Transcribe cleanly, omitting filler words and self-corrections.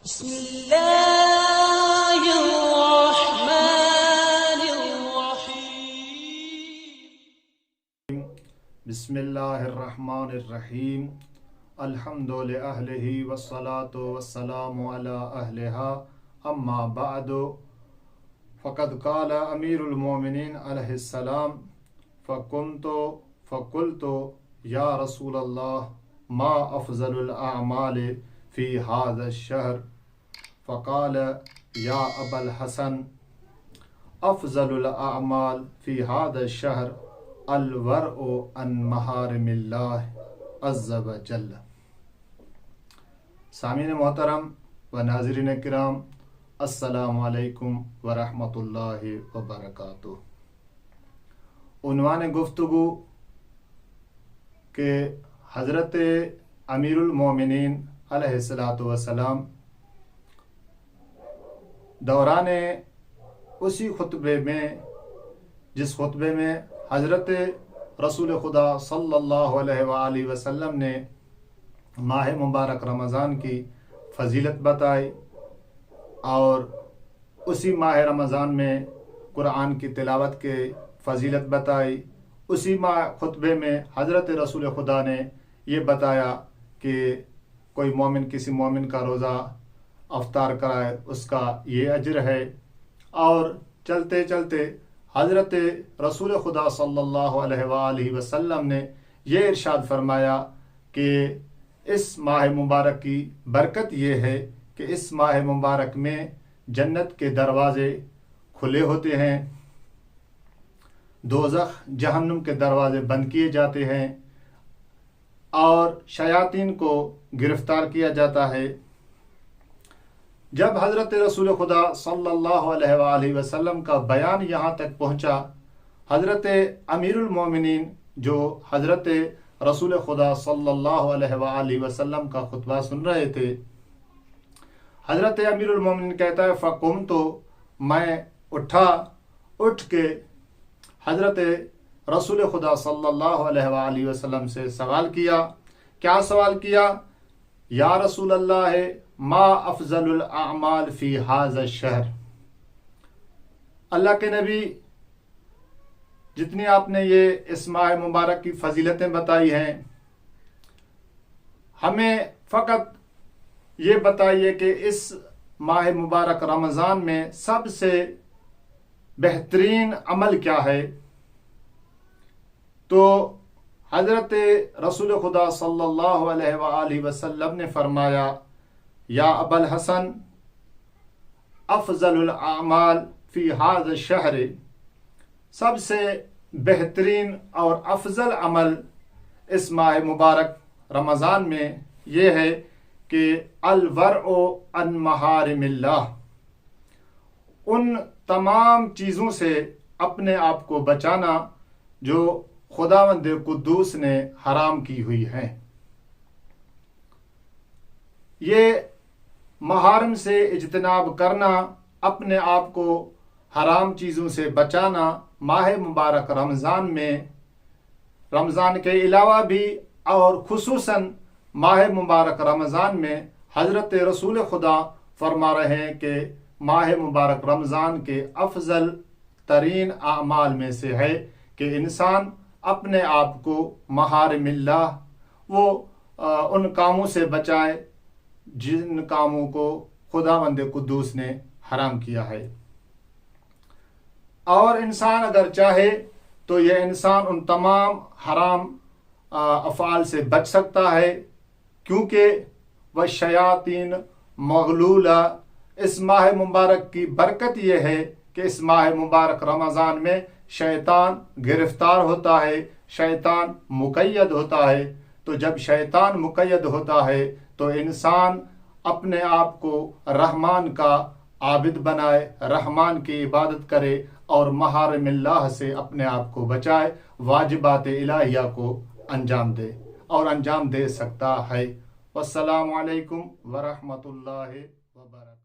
بسم الله الرحمن الرحيم. بسم الله الرحمن الرحيم. الحمد لأهله والصلاة والسلام على أهلها. أما بعد فقد قال أمير المؤمنين عليه السلام فقلت يا رسول الله ما أفضل الأعمال في هذا الشهر؟ فقال يا أبا الحسن أفضل الأعمال في هذا الشهر الورع عن محارم اللہ عز وجل. سامعین محترم و ناظرین کرام، السلام علیکم ورحمۃ اللہ وبرکاتہ. عنوان گفتگو کہ حضرت امیر المومنین علیہ السلام دوران اسی خطبے میں جس خطبے میں حضرت رسول خدا صلی اللہ علیہ وآلہ وسلم نے ماہ مبارک رمضان کی فضیلت بتائی اور اسی ماہ رمضان میں قرآن کی تلاوت کے فضیلت بتائی، اسی خطبے میں حضرت رسول خدا نے یہ بتایا کہ کوئی مومن کسی مومن کا روزہ افطار کرائے اس کا یہ اجر ہے. اور چلتے چلتے حضرت رسول خدا صلی اللہ علیہ وآلہ وسلم نے یہ ارشاد فرمایا کہ اس ماہ مبارک کی برکت یہ ہے کہ اس ماہ مبارک میں جنت کے دروازے کھلے ہوتے ہیں، دوزخ جہنم کے دروازے بند کیے جاتے ہیں اور شیاطین کو گرفتار کیا جاتا ہے. جب حضرت رسول خدا صلی اللہ علیہ وآلہ وسلم کا بیان یہاں تک پہنچا، حضرت امیر المومنین جو حضرت رسول خدا صلی اللہ علیہ وآلہ وسلم کا خطبہ سن رہے تھے، حضرت امیر المومنین کہتا ہے فقمت، میں اٹھ کے حضرت رسول خدا صلی اللہ علیہ وآلہ وسلم سے سوال کیا. کیا سوال کیا؟ یا رسول اللہ ما افضل الاعمال فی ھذا الشہر. اللہ کے نبی، جتنی آپ نے یہ اس ماہ مبارک کی فضیلتیں بتائی ہیں، ہمیں فقط یہ بتائیے کہ اس ماہ مبارک رمضان میں سب سے بہترین عمل کیا ہے. تو حضرت رسول خدا صلی اللہ علیہ وآلہ وسلم نے فرمایا یا ابا الحسن افضل الاعمال فی ھذا الشہر، سب سے بہترین اور افضل عمل اس ماہ مبارک رمضان میں یہ ہے کہ الورع عن محارم اللہ، ان تمام چیزوں سے اپنے آپ کو بچانا جو خداوند قدوس نے حرام کی ہوئی ہیں. یہ محارم سے اجتناب کرنا، اپنے آپ کو حرام چیزوں سے بچانا ماہ مبارک رمضان میں، رمضان کے علاوہ بھی اور خصوصاً ماہ مبارک رمضان میں حضرت رسول خدا فرما رہے ہیں کہ ماہ مبارک رمضان کے افضل ترین اعمال میں سے ہے کہ انسان اپنے آپ کو محارم اللہ، وہ ان کاموں سے بچائے جن کاموں کو خداوند قدوس نے حرام کیا ہے. اور انسان اگر چاہے تو یہ انسان ان تمام حرام افعال سے بچ سکتا ہے، کیونکہ وہ شیاطین مغلولہ. اس ماہ مبارک کی برکت یہ ہے کہ اس ماہ مبارک رمضان میں شیطان گرفتار ہوتا ہے، شیطان مقید ہوتا ہے. تو جب شیطان مقید ہوتا ہے تو انسان اپنے آپ کو رحمان کا عابد بنائے، رحمان کی عبادت کرے اور محارم اللہ سے اپنے آپ کو بچائے، واجبات الہیہ کو انجام دے اور انجام دے سکتا ہے. والسلام علیکم ورحمۃ اللہ وبرکاتہ.